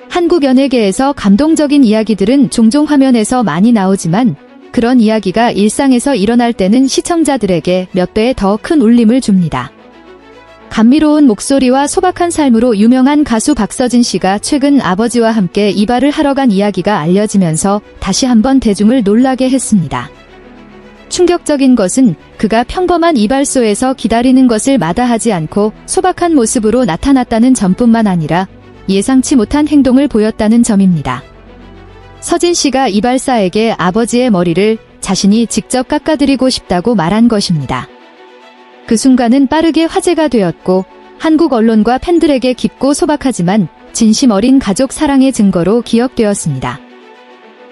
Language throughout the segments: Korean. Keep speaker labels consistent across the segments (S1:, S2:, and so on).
S1: 한국 연예계에서 감동적인 이야기들은 종종 화면에서 많이 나오지만 그런 이야기가 일상에서 일어날 때는 시청자들에게 몇 배의 더 큰 울림을 줍니다. 감미로운 목소리와 소박한 삶으로 유명한 가수 박서진 씨가 최근 아버지와 함께 이발을 하러 간 이야기가 알려지면서 다시 한번 대중을 놀라게 했습니다. 충격적인 것은 그가 평범한 이발소에서 기다리는 것을 마다하지 않고 소박한 모습으로 나타났다는 점뿐만 아니라 예상치 못한 행동을 보였다는 점입니다. 서진 씨가 이발사에게 아버지의 머리를 자신이 직접 깎아드리고 싶다고 말한 것입니다. 그 순간은 빠르게 화제가 되었고 한국 언론과 팬들에게 깊고 소박하지만 진심 어린 가족 사랑의 증거로 기억되었습니다.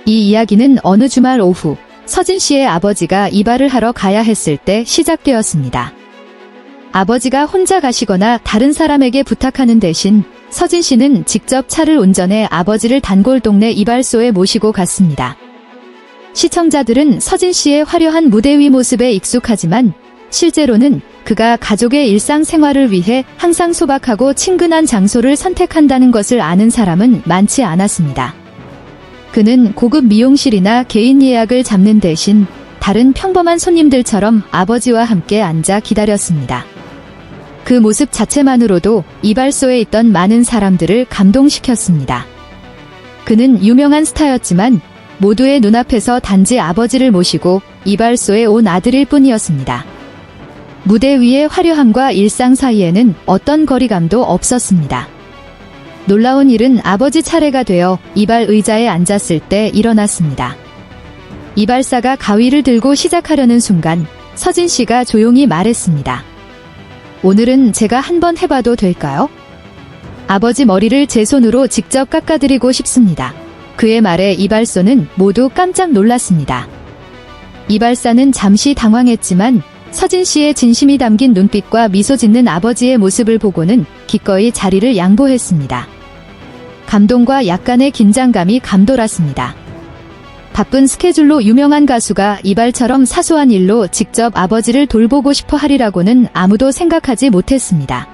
S1: 이 이야기는 어느 주말 오후 서진 씨의 아버지가 이발을 하러 가야 했을 때 시작되었습니다. 아버지가 혼자 가시거나 다른 사람에게 부탁하는 대신 서진 씨는 직접 차를 운전해 아버지를 단골 동네 이발소에 모시고 갔습니다. 시청자들은 서진 씨의 화려한 무대 위 모습에 익숙하지만 실제로는 그가 가족의 일상생활을 위해 항상 소박하고 친근한 장소를 선택한다는 것을 아는 사람은 많지 않았습니다. 그는 고급 미용실이나 개인 예약을 잡는 대신 다른 평범한 손님들처럼 아버지와 함께 앉아 기다렸습니다. 그 모습 자체만으로도 이발소에 있던 많은 사람들을 감동시켰습니다. 그는 유명한 스타였지만 모두의 눈앞에서 단지 아버지를 모시고 이발소에 온 아들일 뿐이었습니다. 무대 위의 화려함과 일상 사이에는 어떤 거리감도 없었습니다. 놀라운 일은 아버지 차례가 되어 이발 의자에 앉았을 때 일어났습니다. 이발사가 가위를 들고 시작하려는 순간 서진 씨가 조용히 말했습니다. 오늘은 제가 한번 해봐도 될까요? 아버지 머리를 제 손으로 직접 깎아드리고 싶습니다. 그의 말에 이발소는 모두 깜짝 놀랐습니다. 이발사는 잠시 당황했지만 서진 씨의 진심이 담긴 눈빛과 미소 짓는 아버지의 모습을 보고는 기꺼이 자리를 양보했습니다. 감동과 약간의 긴장감이 감돌았습니다. 바쁜 스케줄로 유명한 가수가 이발처럼 사소한 일로 직접 아버지를 돌보고 싶어 하리라고는 아무도 생각하지 못했습니다.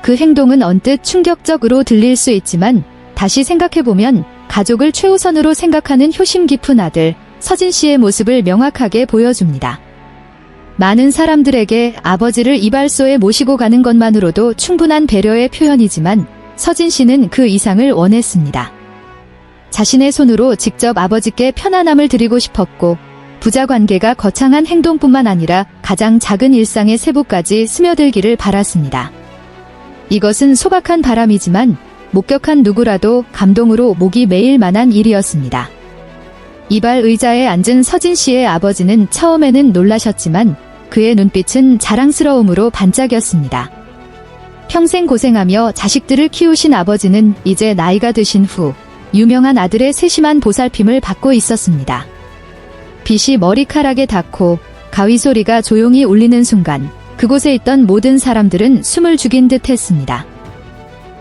S1: 그 행동은 언뜻 충격적으로 들릴 수 있지만 다시 생각해보면 가족을 최우선으로 생각하는 효심 깊은 아들 서진 씨의 모습을 명확하게 보여줍니다. 많은 사람들에게 아버지를 이발소에 모시고 가는 것만으로도 충분한 배려의 표현이지만 서진 씨는 그 이상을 원했습니다. 자신의 손으로 직접 아버지께 편안함을 드리고 싶었고 부자 관계가 거창한 행동뿐만 아니라 가장 작은 일상의 세부까지 스며들기를 바랐습니다. 이것은 소박한 바람이지만 목격한 누구라도 감동으로 목이 메일 만한 일이었습니다. 이발 의자에 앉은 서진 씨의 아버지는 처음에는 놀라셨지만 그의 눈빛은 자랑스러움으로 반짝였습니다. 평생 고생하며 자식들을 키우신 아버지는 이제 나이가 드신 후 유명한 아들의 세심한 보살핌을 받고 있었습니다. 빗이 머리카락에 닿고 가위 소리가 조용히 울리는 순간 그곳에 있던 모든 사람들은 숨을 죽인 듯 했습니다.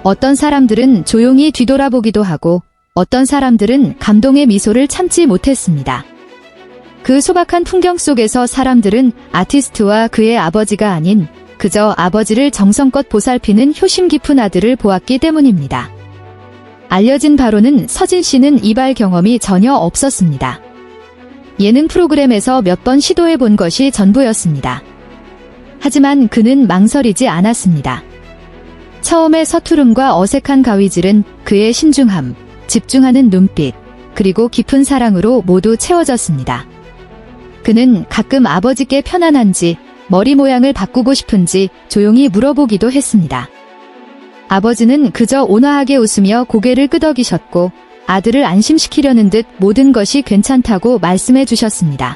S1: 어떤 사람들은 조용히 뒤돌아보기도 하고 어떤 사람들은 감동의 미소를 참지 못했습니다. 그 소박한 풍경 속에서 사람들은 아티스트와 그의 아버지가 아닌 그저 아버지를 정성껏 보살피는 효심 깊은 아들을 보았기 때문입니다. 알려진 바로는 서진 씨는 이발 경험이 전혀 없었습니다. 예능 프로그램에서 몇 번 시도해 본 것이 전부였습니다. 하지만 그는 망설이지 않았습니다. 처음에 서투름과 어색한 가위질은 그의 신중함, 집중하는 눈빛, 그리고 깊은 사랑으로 모두 채워졌습니다. 그는 가끔 아버지께 편안한지, 머리 모양을 바꾸고 싶은지 조용히 물어보기도 했습니다. 아버지는 그저 온화하게 웃으며 고개를 끄덕이셨고 아들을 안심시키려는 듯 모든 것이 괜찮다고 말씀해 주셨습니다.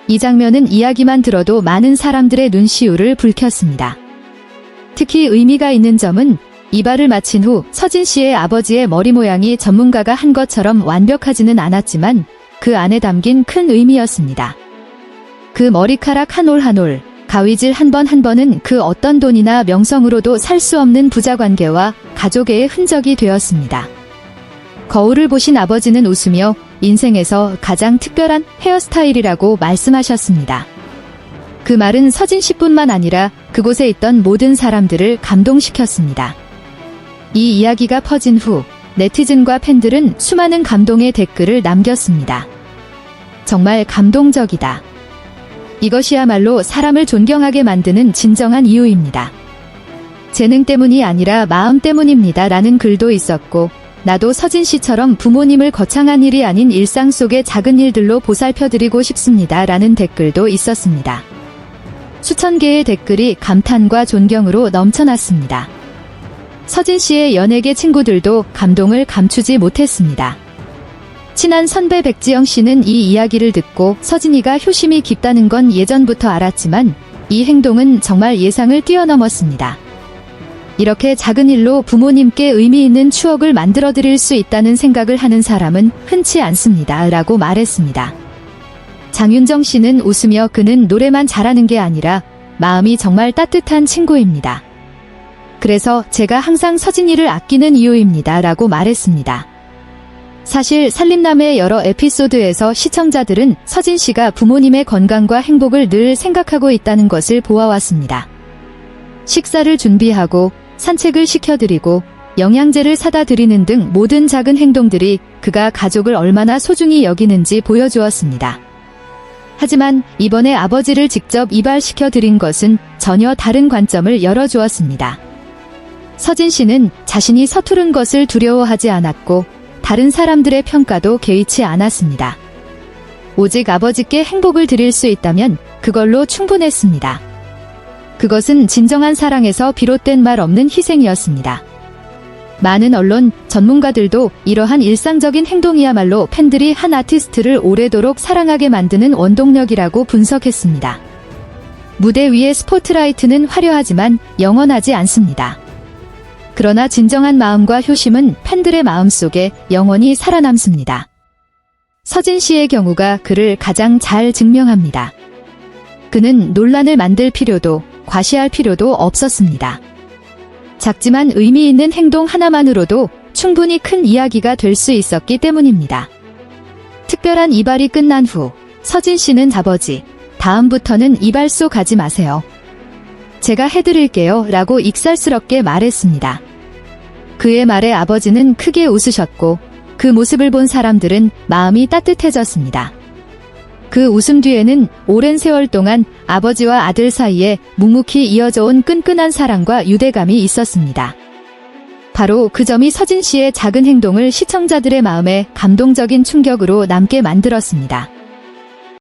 S1: 이 장면은 이야기만 들어도 많은 사람들의 눈시울을 붉혔습니다. 특히 의미가 있는 점은 이발을 마친 후 서진 씨의 아버지의 머리 모양이 전문가가 한 것처럼 완벽하지는 않았지만 그 안에 담긴 큰 의미였습니다. 그 머리카락 한 올 한 올, 가위질 한 번 한 번은 그 어떤 돈이나 명성으로도 살 수 없는 부자 관계와 가족의 흔적이 되었습니다. 거울을 보신 아버지는 웃으며 인생에서 가장 특별한 헤어스타일이라고 말씀하셨습니다. 그 말은 서진 씨뿐만 아니라 그곳에 있던 모든 사람들을 감동시켰습니다. 이 이야기가 퍼진 후 네티즌과 팬들은 수많은 감동의 댓글을 남겼습니다. 정말 감동적이다. 이것이야말로 사람을 존경하게 만드는 진정한 이유입니다. 재능 때문이 아니라 마음 때문입니다. 라는 글도 있었고, 나도 서진 씨처럼 부모님을 거창한 일이 아닌 일상 속의 작은 일들로 보살펴드리고 싶습니다. 라는 댓글도 있었습니다. 수천 개의 댓글이 감탄과 존경으로 넘쳐났습니다. 서진 씨의 연예계 친구들도 감동을 감추지 못했습니다. 친한 선배 백지영 씨는 이 이야기를 듣고 서진이가 효심이 깊다는 건 예전부터 알았지만 이 행동은 정말 예상을 뛰어넘었습니다. 이렇게 작은 일로 부모님께 의미 있는 추억을 만들어 드릴 수 있다는 생각을 하는 사람은 흔치 않습니다. 라고 말했습니다. 장윤정 씨는 웃으며 그는 노래만 잘하는 게 아니라 마음이 정말 따뜻한 친구입니다. 그래서 제가 항상 서진이를 아끼는 이유입니다. 라고 말했습니다. 사실 살림남의 여러 에피소드에서 시청자들은 서진 씨가 부모님의 건강과 행복을 늘 생각하고 있다는 것을 보아왔습니다. 식사를 준비하고 산책을 시켜드리고 영양제를 사다 드리는 등 모든 작은 행동들이 그가 가족을 얼마나 소중히 여기는지 보여주었습니다. 하지만 이번에 아버지를 직접 이발시켜 드린 것은 전혀 다른 관점을 열어주었습니다. 서진 씨는 자신이 서투른 것을 두려워하지 않았고 다른 사람들의 평가도 개의치 않았습니다. 오직 아버지께 행복을 드릴 수 있다면 그걸로 충분했습니다. 그것은 진정한 사랑에서 비롯된 말 없는 희생이었습니다. 많은 언론, 전문가들도 이러한 일상적인 행동이야말로 팬들이 한 아티스트를 오래도록 사랑하게 만드는 원동력이라고 분석했습니다. 무대 위의 스포트라이트는 화려하지만 영원하지 않습니다. 그러나 진정한 마음과 효심은 팬들의 마음속에 영원히 살아남습니다. 서진 씨의 경우가 그를 가장 잘 증명합니다. 그는 논란을 만들 필요도 과시할 필요도 없었습니다. 작지만 의미 있는 행동 하나만으로도 충분히 큰 이야기가 될 수 있었기 때문입니다. 특별한 이발이 끝난 후 서진 씨는 아버지, 다음부터는 이발소 가지 마세요. 제가 해드릴게요. 라고 익살스럽게 말했습니다. 그의 말에 아버지는 크게 웃으셨고 그 모습을 본 사람들은 마음이 따뜻해졌습니다. 그 웃음 뒤에는 오랜 세월 동안 아버지와 아들 사이에 묵묵히 이어져 온 끈끈한 사랑과 유대감이 있었습니다. 바로 그 점이 서진 씨의 작은 행동을 시청자들의 마음에 감동적인 충격으로 남게 만들었습니다.